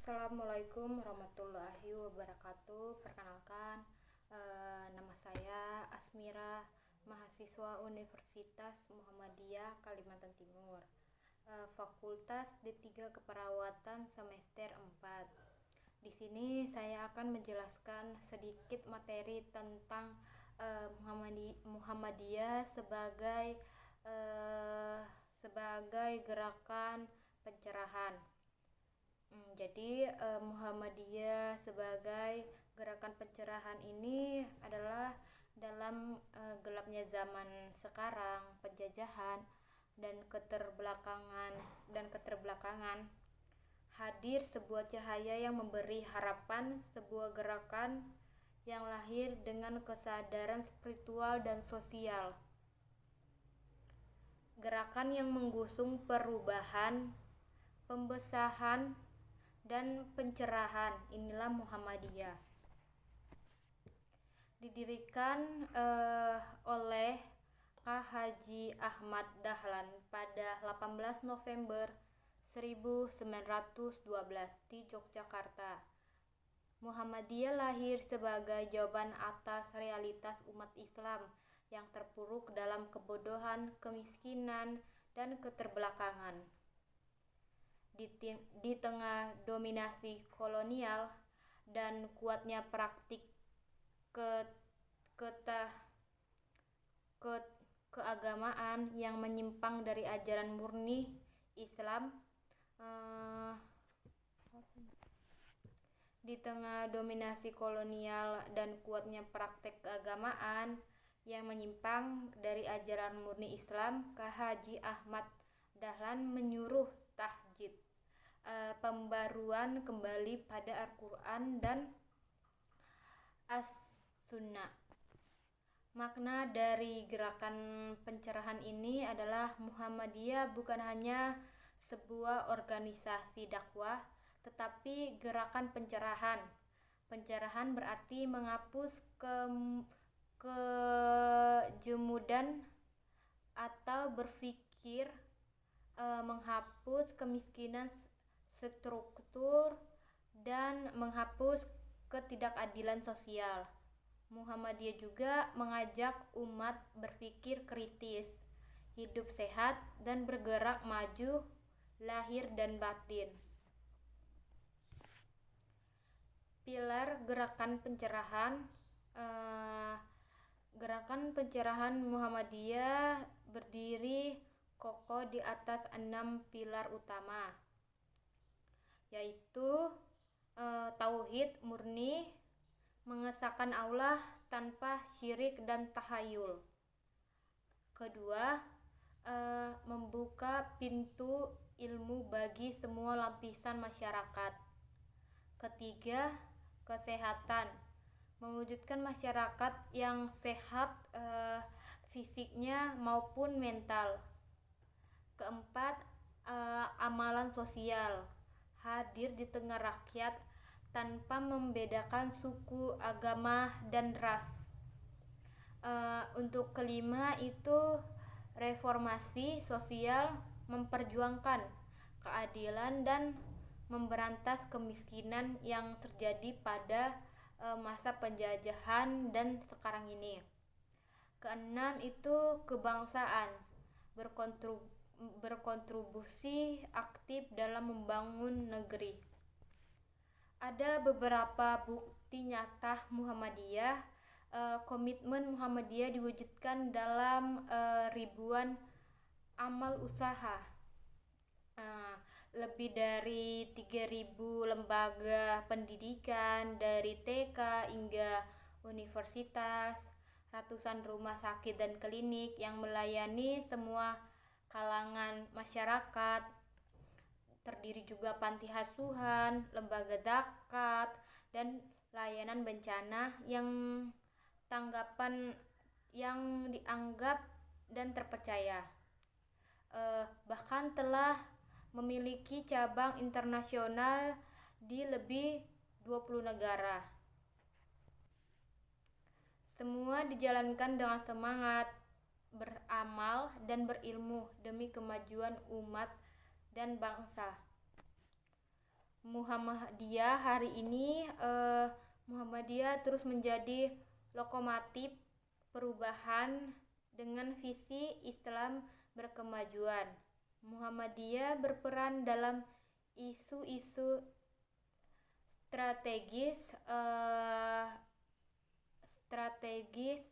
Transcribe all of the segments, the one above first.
Assalamualaikum warahmatullahi wabarakatuh. Perkenalkan, nama saya Asmira, mahasiswa Universitas Muhammadiyah Kalimantan Timur, Fakultas D3 Keperawatan semester 4. Di sini saya akan menjelaskan sedikit materi tentang Muhammadiyah sebagai gerakan pencerahan. Jadi Muhammadiyah sebagai gerakan pencerahan ini adalah dalam gelapnya zaman sekarang, penjajahan dan keterbelakangan, hadir sebuah cahaya yang memberi harapan, sebuah gerakan yang lahir dengan kesadaran spiritual dan sosial. Gerakan yang menggusung perubahan, pembesahan, dan pencerahan, inilah Muhammadiyah. Didirikan oleh Kh. Haji Ahmad Dahlan pada 18 November 1912 di Yogyakarta. Muhammadiyah lahir sebagai jawaban atas realitas umat Islam yang terpuruk dalam kebodohan, kemiskinan, dan keterbelakangan. Di tengah dominasi kolonial dan kuatnya praktik keagamaan yang menyimpang dari ajaran murni Islam, di tengah dominasi kolonial dan kuatnya praktek keagamaan yang menyimpang dari ajaran murni Islam, Kh. Haji Ahmad Dahlan menyuruh tajdid, pembaruan kembali pada Al-Quran dan As-Sunnah. Makna dari gerakan pencerahan ini adalah Muhammadiyah bukan hanya sebuah organisasi dakwah, tetapi gerakan pencerahan. Pencerahan berarti menghapus kejemudan atau berpikir, menghapus kemiskinan struktur, dan menghapus ketidakadilan sosial. Muhammadiyah juga mengajak umat berpikir kritis, hidup sehat, dan bergerak maju lahir dan batin. Pilar gerakan pencerahan. Gerakan pencerahan Muhammadiyah berdiri kokoh di atas 6 pilar utama, yaitu tauhid murni, mengesahkan Allah tanpa syirik dan tahayul. Kedua, membuka pintu ilmu bagi semua lapisan masyarakat. Ketiga, kesehatan, mewujudkan masyarakat yang sehat fisiknya maupun mental. Keempat, amalan sosial, hadir di tengah rakyat tanpa membedakan suku, agama, dan ras. Untuk kelima itu reformasi sosial, memperjuangkan keadilan dan memberantas kemiskinan yang terjadi pada masa penjajahan dan sekarang ini. Keenam itu kebangsaan, berkontribusi aktif dalam membangun negeri. Ada beberapa bukti nyata Muhammadiyah. Komitmen Muhammadiyah diwujudkan dalam ribuan amal usaha. Lebih dari 3.000 lembaga pendidikan dari TK hingga universitas, ratusan rumah sakit dan klinik yang melayani semua kalangan masyarakat, terdiri juga panti asuhan, lembaga zakat, dan layanan bencana yang tanggapan yang dianggap dan terpercaya. Bahkan telah memiliki cabang internasional di lebih 20 negara. Semua dijalankan dengan semangat, beramal, dan berilmu demi kemajuan umat dan bangsa. Muhammadiyah hari ini Muhammadiyah terus menjadi lokomotif perubahan dengan visi Islam berkemajuan. Muhammadiyah berperan dalam isu-isu strategis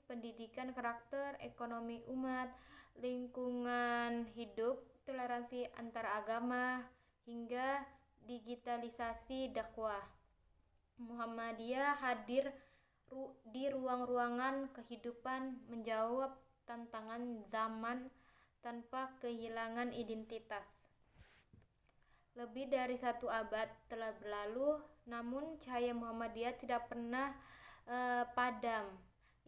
pendidikan, karakter, ekonomi umat, lingkungan hidup, toleransi antar agama, hingga digitalisasi dakwah. Muhammadiyah hadir di ruang-ruangan kehidupan, menjawab tantangan zaman tanpa kehilangan identitas. Lebih dari 1 abad telah berlalu, namun cahaya Muhammadiyah tidak pernah padam.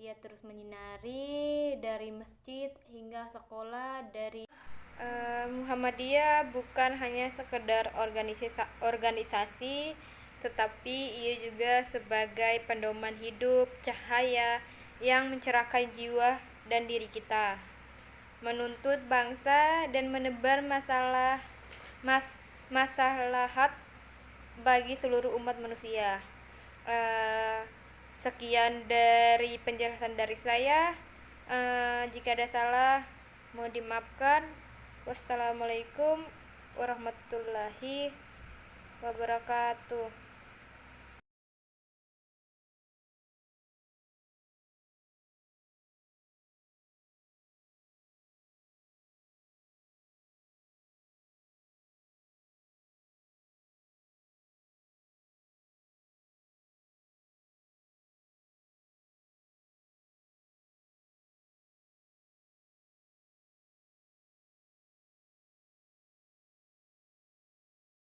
Ia terus menyinari dari masjid hingga sekolah. Muhammadiyah bukan hanya sekedar organisasi, tetapi ia juga sebagai pedoman hidup, cahaya yang mencerahkan jiwa dan diri kita, menuntut bangsa dan menebar maslahat bagi seluruh umat manusia. Sekian dari penjelasan dari saya. Jika ada salah, mohon dimaafkan. Wassalamualaikum warahmatullahi wabarakatuh.